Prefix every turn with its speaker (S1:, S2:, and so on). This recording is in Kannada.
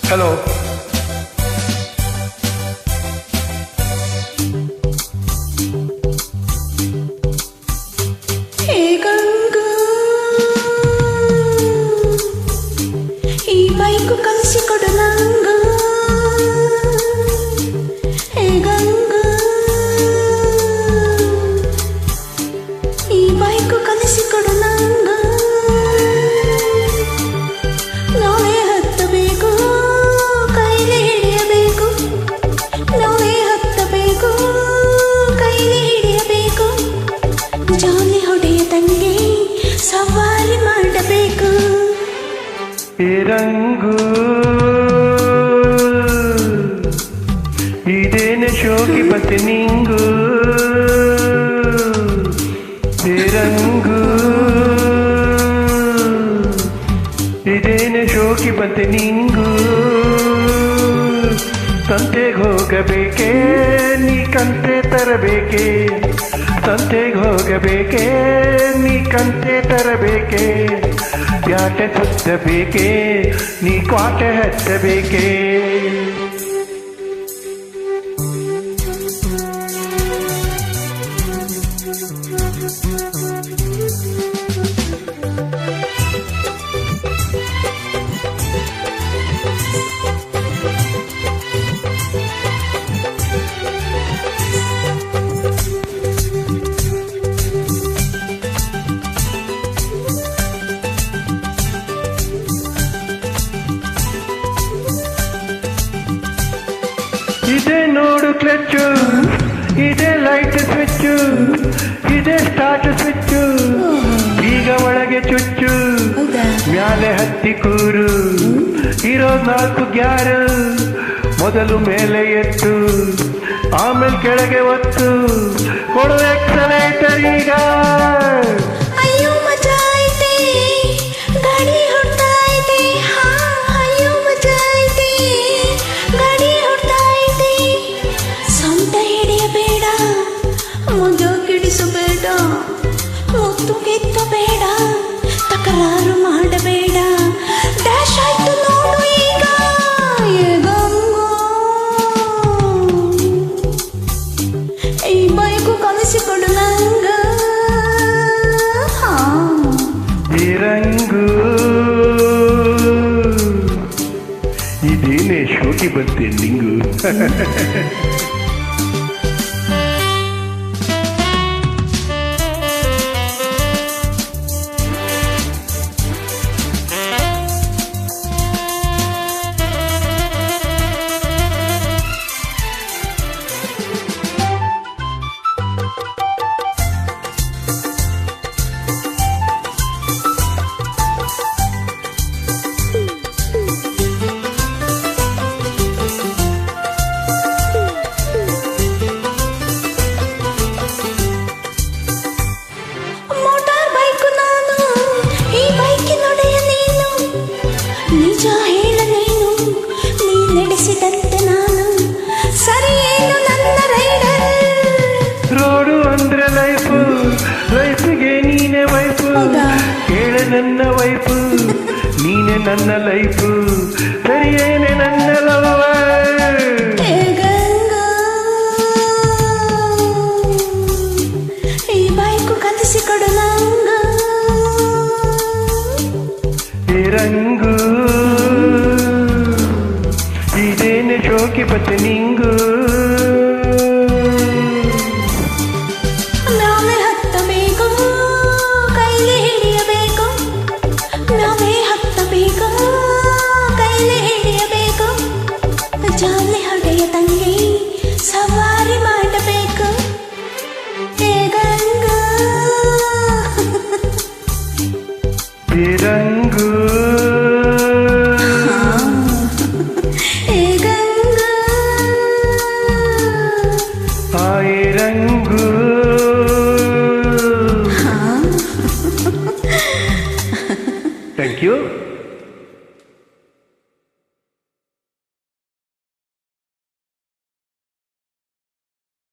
S1: ಹಲೋ.
S2: ಈ ಬೈಕು ಕಲಿಸಿಕೊಡು ನಂಗ. ಹೇ ಗಂಗ, ಈ ಬೈಕು ಕಲಿಸಿಕೊಡು ನಂಗ. ನಾವೇ ಹತ್ತಬೇಕು, ಕೈಲಿ ಹಿಡಿಯಬೇಕು. ನಾವೇ ಹತ್ತಬೇಕು, ಕೈಲಿ ಹಿಡಿಯಬೇಕು. ಜಾಲಿ ಹೊಡೆಯ ತಂಗೆ ಸವಾರಿ ಮಾಡಬೇಕು.
S1: ಈ ರಂಗು ಇದೇನೆ ಶೋಕಿ ಬತ್ತೆ ನಿಂಗು. ಈ ರಂಗು ಇದೇನೆ ಶೋಕಿ ಬತ್ತೆ ನಿಂಗು. ಸಂತೆಗೆ ಹೋಗಬೇಕೆ ನೀ ಕಂತೆ ತರಬೇಕೆ. ಸಂತೆಗೆ ಹೋಗಬೇಕೆ ನೀ ಕಂತೆ ತರಬೇಕೆ. ಪ್ಯಾಟೆ ಸುತ್ತಬೇಕೆ ನೀ ಕ್ವಾಟೆ ಹತ್ತಬೇಕೆ. ಇದೇ ನೋಡು ಕ್ಲಚ್ಚು, ಇದೇ ಲೈಟ್ ಸ್ವಿಚ್ಚು, ಇದೇ ಸ್ಟಾರ್ಟ್ ಸ್ವಿಚ್ಚು. ಈಗ ಒಳಗೆ ಚುಚ್ಚು, ಮ್ಯಾಲೆ ಹತ್ತಿ ಕೂರು. ಇರೋ 4 ಗ್ಯಾರು, ಮೊದಲು ಮೇಲೆ ಎತ್ತು, ಆಮೇಲೆ ಕೆಳಗೆ ಒತ್ತು. ಕೊಡು ಎಕ್ಸಲೇಟರ್ ಈಗ.
S2: ಅಯ್ಯೋ ಮಜಾ ಐತೆ, ಗಾಡಿ ಹೊಡ್ತಾ ಐತೆ. ಹಾ ಅಯ್ಯೋ ಮಜಾ ಐತೆ, ಗಾಡಿ ಹೊಡ್ತಾ ಐತೆ. ಸೊಂಟ ಹಿಡಿಯಬೇಡ, ಮುಜ ಕಿಡಿಸಬೇಡ, ಮುತ್ತು ಕಿತ್ತಬೇಡ, ತಕರಾರು ಮಾಡಬೇಡ. ಡ್ಯಾಶ್ ಆಯ್ತು ನೋಡು ಈಗ. ಏ ಗಂಗೋ, ಈ ಬೈಕು ಕಲಿಸಿಕೊಡು ನಂಗ.
S1: ಈ ರಂಗು ಇದೇನೆ ಶೋಕಿ ಬಂತೆ ನಿಂಗು.
S2: ಮೋಟಾರ್ ಬೈಕು ನಾನು, ಈ ಬೈಕಿನೊಡೆಯ ನೀನು. ನಿಜ ಹೇಳ ನೀನು, ನೀ ನಡೆಸಿದಂತೆ ನಾನು. ಸರಿ ಏನು ನನ್ನ ರೈಡರ್.
S1: ರೋಡು ಅಂದ್ರೆ ಲೈಫು, ಲೈಫಿಗೆ ನೀನೆ ವೈಫು. ಕೇಳೆ ನನ್ನ ವೈಫು, ನೀನೆ ನನ್ನ ಲೈಫು. ಸರಿಯೇನೆ ನನ್ನ ಲವರ್.
S2: ಹೇ ಗಂಗಾ, ಈ ಬೈಕು ಕಲಿಸಿಕೊಡು ನಂಗ.
S1: ಈ ರಂಗು ಇದೇನೆ ಶೋಕಿ ಬತ್ತೆ ನಿಂಗು.
S2: ನಾವೇ ಹತ್ತಬೇಕು, ಕೈಲಿ ಹಿಡಿಯಬೇಕು. ನಾವೇ ಹತ್ತಬೇಕು, ಕೈಲಿ ಹಿಡಿಯಬೇಕು. ಜಾಲಿ ಹೊಡೆಯ ತಂಗಿ ಸವಾರಿ ಮಾಡಬೇಕು. ಹೇ ಗಂಗಾ.
S1: ಈ ರಂಗು